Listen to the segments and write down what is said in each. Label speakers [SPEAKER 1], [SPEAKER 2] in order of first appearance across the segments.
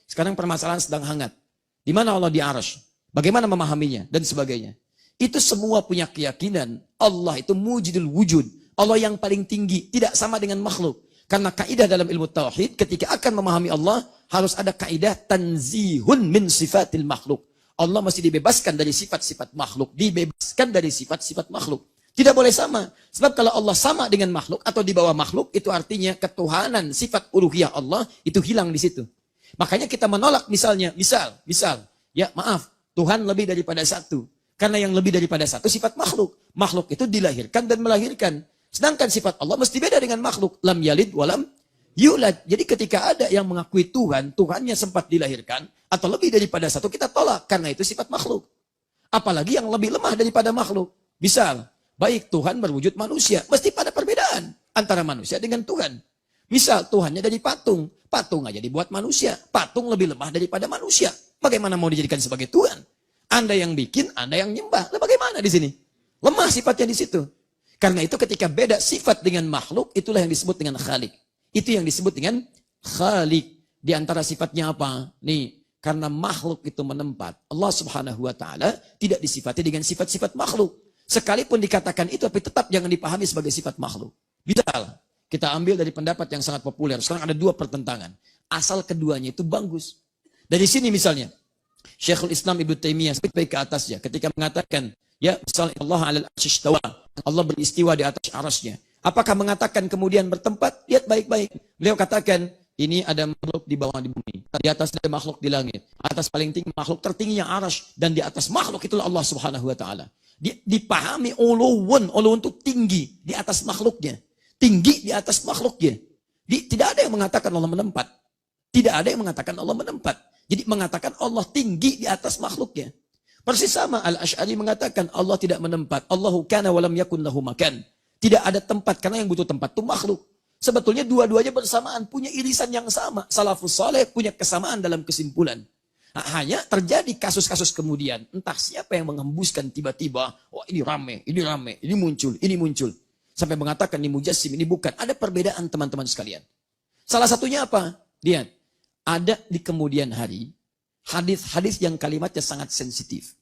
[SPEAKER 1] Sekarang permasalahan sedang hangat. Di mana Allah di arsy? Bagaimana memahaminya? Dan sebagainya. Itu semua punya keyakinan Allah itu mujidul wujud. Allah yang paling tinggi, tidak sama dengan makhluk. Karena kaidah dalam ilmu tauhid, ketika akan memahami Allah, harus ada kaidah tanzihun min sifatil makhluk. Allah mesti dibebaskan dari sifat-sifat makhluk. Dibebaskan dari sifat-sifat makhluk. Tidak boleh sama. Sebab kalau Allah sama dengan makhluk atau di bawah makhluk, itu artinya ketuhanan sifat uluhiyah Allah itu hilang di situ. Makanya kita menolak misal, ya maaf, Tuhan lebih daripada satu. Karena yang lebih daripada satu sifat makhluk. Makhluk itu dilahirkan dan melahirkan. Sedangkan sifat Allah mesti beda dengan makhluk. Lam yalid walam yulad. Jadi ketika ada yang mengakui Tuhan, Tuhannya sempat dilahirkan, atau lebih daripada satu, kita tolak. Karena itu sifat makhluk. Apalagi yang lebih lemah daripada makhluk. Misal, baik Tuhan berwujud manusia. Mesti pada perbedaan antara manusia dengan Tuhan. Misal Tuhannya dari patung. Patung aja dibuat manusia. Patung lebih lemah daripada manusia. Bagaimana mau dijadikan sebagai Tuhan? Anda yang bikin, Anda yang nyembah. Lah bagaimana di sini? Lemah sifatnya di situ. Karena itu ketika beda sifat dengan makhluk, itulah yang disebut dengan khalik. Itu yang disebut dengan khalik. Di antara sifatnya apa? Nih, karena makhluk itu menempat. Allah Subhanahu wa taala tidak disifati dengan sifat-sifat makhluk. Sekalipun dikatakan itu, tapi tetap jangan dipahami sebagai sifat makhluk. Misal, kita ambil dari pendapat yang sangat populer. Sekarang ada dua pertentangan. Asal keduanya itu bagus. Dari sini misalnya, Syekhul Islam Ibnu Taimiyah sampai ke atasnya ketika mengatakan, ya, misalnya Allah 'alal 'arsy istawa. Allah beristiwa di atas arasnya. Apakah mengatakan kemudian bertempat? Lihat baik-baik. Beliau katakan, ini ada makhluk di bawah di bumi. Di atas ada makhluk di langit. Atas paling tinggi makhluk tertingginya arasy. Dan di atas makhluk itulah Allah Subhanahu wa ta'ala. Dipahami uluwun. Uluwun itu tinggi di atas makhluknya. Tinggi di atas makhluknya. Tidak ada yang mengatakan Allah menempat. Tidak ada yang mengatakan Allah menempat. Jadi mengatakan Allah tinggi di atas makhluknya. Persis sama Al-Asy'ari mengatakan Allah tidak menempat. Allahu kana walam yakun lahu makan. Tidak ada tempat karena yang butuh tempat itu makhluk. Sebetulnya dua-duanya bersamaan punya irisan yang sama. Salafus saleh punya kesamaan dalam kesimpulan. Nah, hanya terjadi kasus-kasus kemudian entah siapa yang menghembuskan tiba-tiba, oh ini rame, ini muncul. Sampai mengatakan ini mujassim, ini bukan. Ada perbedaan teman-teman sekalian. Salah satunya apa? Lihat, ada di kemudian hari hadis-hadis yang kalimatnya sangat sensitif.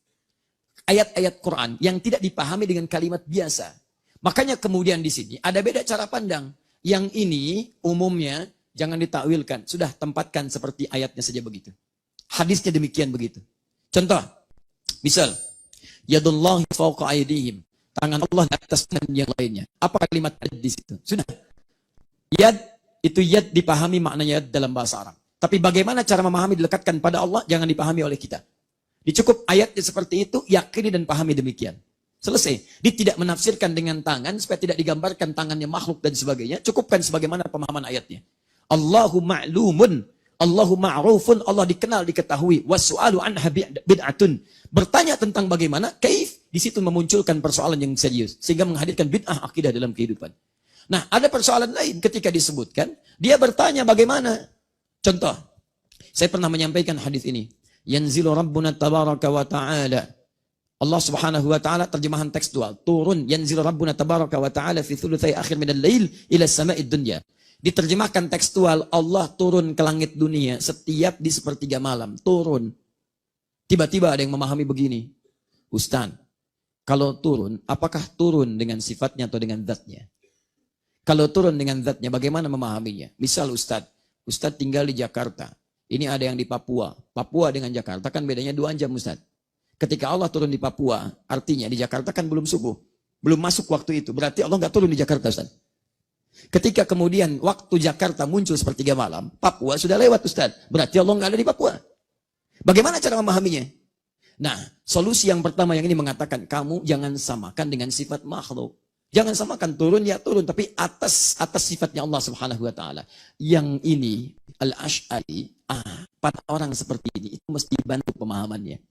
[SPEAKER 1] Ayat-ayat Quran yang tidak dipahami dengan kalimat biasa. Makanya kemudian di sini ada beda cara pandang. Yang ini umumnya jangan ditakwilkan. Sudah tempatkan seperti ayatnya saja begitu. Hadisnya demikian begitu. Contoh, misal, yadullahi fawqa aydihim. Tangan Allah di atas tangan yang lainnya. Apa kalimat yad di situ? Sudah. Yad, itu yad dipahami maknanya yad dalam bahasa Arab. Tapi bagaimana cara memahami dilekatkan pada Allah, jangan dipahami oleh kita. Dicukup ayatnya seperti itu, yakini dan pahami demikian. Selesai. Dia tidak menafsirkan dengan tangan, supaya tidak digambarkan tangannya makhluk dan sebagainya. Cukupkan sebagaimana pemahaman ayatnya. Allahu ma'lumun, Allahu ma'rufun, Allah dikenal, diketahui. Wassu'alu anha bid'atun. Bertanya tentang bagaimana, kaif, di situ memunculkan persoalan yang serius. Sehingga menghadirkan bid'ah akidah dalam kehidupan. Nah, ada persoalan lain ketika disebutkan, dia bertanya bagaimana. Contoh, saya pernah menyampaikan hadis ini. Yanzilu Rabbuna tabaraka wa ta'ala. Allah Subhanahu wa ta'ala terjemahan tekstual. Turun yanzilu Rabbuna tabaraka wa ta'ala fi thulutsai akhir minal lail ila sama'id dunya. Diterjemahkan tekstual, Allah turun ke langit dunia setiap di sepertiga malam. Turun. Tiba-tiba ada yang memahami begini. Ustaz, kalau turun, apakah turun dengan sifatnya atau dengan zatnya? Kalau turun dengan zatnya, bagaimana memahaminya? Misal Ustaz tinggal di Jakarta. Ini ada yang di Papua. Papua dengan Jakarta kan bedanya 2 jam Ustaz. Ketika Allah turun di Papua, artinya di Jakarta kan belum subuh. Belum masuk waktu itu. Berarti Allah nggak turun di Jakarta Ustaz. Ketika kemudian waktu Jakarta muncul sepertiga malam, Papua sudah lewat Ustaz. Berarti Allah nggak ada di Papua. Bagaimana cara memahaminya? Nah, solusi yang pertama yang ini mengatakan, kamu jangan samakan dengan sifat makhluk. Jangan samakan turun ya turun, tapi atas sifatnya Allah Subhanahu wa taala. Yang ini Al-Asy'ari, pada orang seperti ini itu mesti bantu pemahamannya.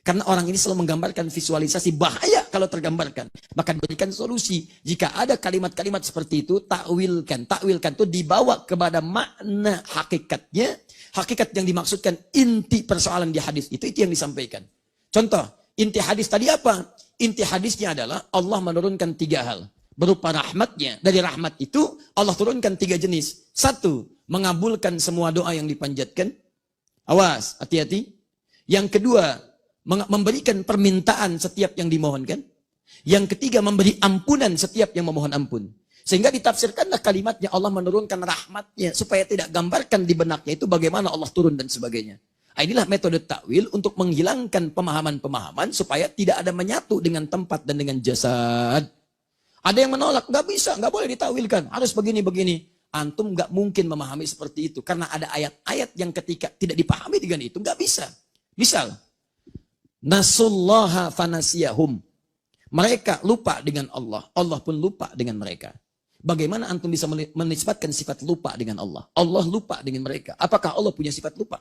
[SPEAKER 1] Karena orang ini selalu menggambarkan visualisasi, bahaya kalau tergambarkan. Maka diberikan solusi. Jika ada kalimat-kalimat seperti itu, takwilkan. Takwilkan itu dibawa kepada makna hakikatnya. Hakikat yang dimaksudkan, inti persoalan di hadis itu yang disampaikan. Contoh, inti hadis tadi apa? Inti hadisnya adalah Allah menurunkan 3 hal. Berupa rahmatnya. Dari rahmat itu Allah turunkan 3 jenis. 1, mengabulkan semua doa yang dipanjatkan. Awas, hati-hati. Yang kedua, memberikan permintaan setiap yang dimohonkan. Yang ketiga, memberi ampunan setiap yang memohon ampun. Sehingga ditafsirkanlah kalimatnya Allah menurunkan rahmatnya supaya tidak gambarkan di benaknya itu bagaimana Allah turun dan sebagainya. Inilah metode takwil untuk menghilangkan pemahaman-pemahaman supaya tidak ada menyatu dengan tempat dan dengan jasad. Ada yang menolak, nggak bisa, nggak boleh ditawilkan, harus begini-begini. Antum nggak mungkin memahami seperti itu karena ada ayat-ayat yang ketika tidak dipahami dengan itu nggak bisa. Misal, nasullaha fanasiyahum. Mereka lupa dengan Allah, Allah pun lupa dengan mereka. Bagaimana antum bisa menisbatkan sifat lupa dengan Allah? Allah lupa dengan mereka. Apakah Allah punya sifat lupa?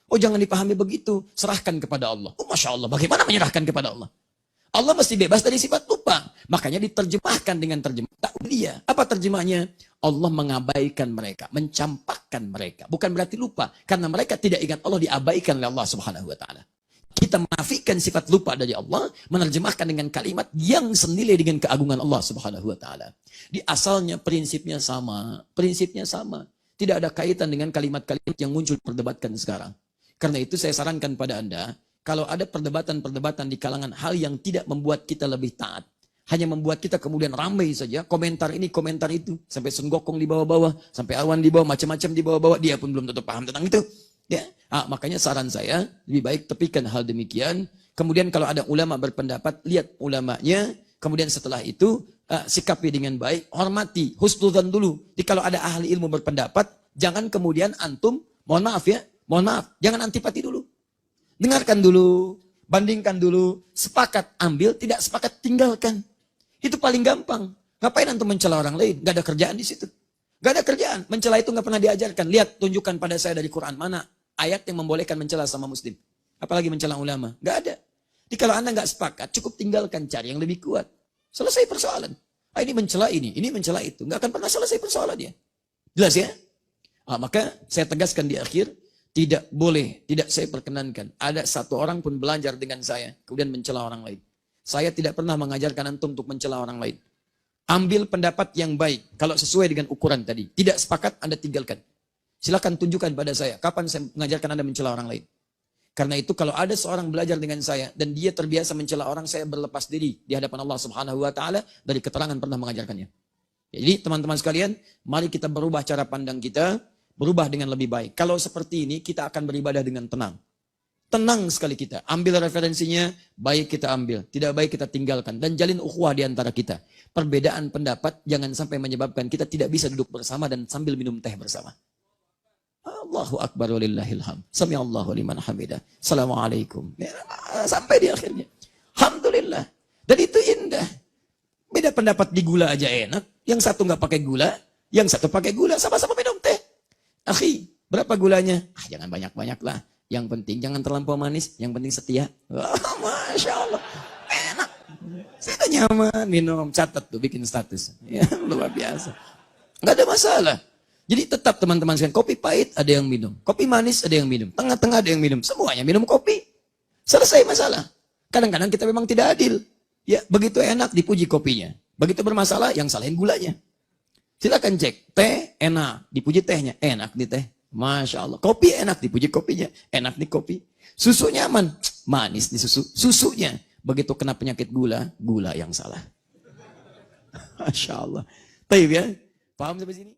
[SPEAKER 1] Oh, jangan dipahami begitu. Serahkan kepada Allah. Oh, Masya Allah. Bagaimana menyerahkan kepada Allah? Allah mesti bebas dari sifat lupa. Makanya diterjemahkan dengan terjemah ta'wiliyah. Apa terjemahnya? Allah mengabaikan mereka. Mencampakkan mereka. Bukan berarti lupa. Karena mereka tidak ingat Allah, diabaikan oleh Allah Subhanahu wa ta'ala. Kita menafikan sifat lupa dari Allah, menerjemahkan dengan kalimat yang senilai dengan keagungan Allah Subhanahu wa ta'ala. Di asalnya prinsipnya sama. Prinsipnya sama. Tidak ada kaitan dengan kalimat-kalimat yang muncul perdebatkan sekarang. Karena itu saya sarankan pada Anda, kalau ada perdebatan-perdebatan di kalangan hal yang tidak membuat kita lebih taat, hanya membuat kita kemudian ramai saja, komentar ini, komentar itu, sampai senggokong di bawah-bawah, sampai awan di bawah, macam-macam di bawah-bawah, dia pun belum tentu paham tentang itu. Ya, makanya saran saya, lebih baik tepikan hal demikian. Kemudian kalau ada ulama berpendapat, lihat ulamanya. Kemudian setelah itu, sikapi dengan baik, hormati, husnudzan dulu. Jadi kalau ada ahli ilmu berpendapat, jangan kemudian antum, mohon maaf ya, mohon maaf, jangan antipati dulu. Dengarkan dulu, bandingkan dulu, sepakat ambil, tidak sepakat tinggalkan. Itu paling gampang. Ngapain antum mencela orang lain? Gak ada kerjaan di situ. Gak ada kerjaan. Mencela itu gak pernah diajarkan. Lihat, tunjukkan pada saya dari Quran mana ayat yang membolehkan mencela sama muslim. Apalagi mencela ulama. Gak ada. Jadi kalau anda gak sepakat, cukup tinggalkan, cari yang lebih kuat. Selesai persoalan. Ini mencela ini mencela itu. Gak akan pernah selesai persoalannya. Jelas ya? Maka saya tegaskan di akhir, tidak boleh, tidak saya perkenankan. Ada satu orang pun belajar dengan saya, kemudian mencela orang lain. Saya tidak pernah mengajarkan antum untuk mencela orang lain. Ambil pendapat yang baik, kalau sesuai dengan ukuran tadi. Tidak sepakat, Anda tinggalkan. Silakan tunjukkan pada saya, kapan saya mengajarkan Anda mencela orang lain. Karena itu kalau ada seorang belajar dengan saya, dan dia terbiasa mencela orang, saya berlepas diri di hadapan Allah Subhanahu wa ta'ala, dari keterangan pernah mengajarkannya. Jadi teman-teman sekalian, mari kita berubah cara pandang kita, berubah dengan lebih baik. Kalau seperti ini, kita akan beribadah dengan tenang. Tenang sekali kita. Ambil referensinya, baik kita ambil. Tidak baik kita tinggalkan. Dan jalin ukhuwah di antara kita. Perbedaan pendapat jangan sampai menyebabkan kita tidak bisa duduk bersama dan sambil minum teh bersama. Allahu Akbar walillahil hamd. Sami'allahu liman hamidah. Assalamualaikum. Sampai di akhirnya. Alhamdulillah. Dan itu indah. Beda pendapat di gula aja enak. Yang satu nggak pakai gula, yang satu pakai gula. Sama-sama minum teh. Akhi, berapa gulanya? Jangan banyak-banyak lah. Yang penting jangan terlampau manis. Yang penting setia. Masya Allah. Enak. Saya nyaman minum. Catat tuh, bikin status. Ya, luar biasa. Nggak ada masalah. Jadi tetap teman-teman sekalian, kopi pahit ada yang minum. Kopi manis ada yang minum. Tengah-tengah ada yang minum. Semuanya minum kopi. Selesai masalah. Kadang-kadang kita memang tidak adil. Ya, begitu enak dipuji kopinya. Begitu bermasalah, yang salahin gulanya. Silakan cek, teh enak, dipuji tehnya, enak nih teh, masya Allah. Kopi enak, dipuji kopinya, enak nih kopi. Susu nyaman, manis nih susunya. Begitu kena penyakit gula, gula yang salah. Masya Allah. Taib ya, paham sampai sini?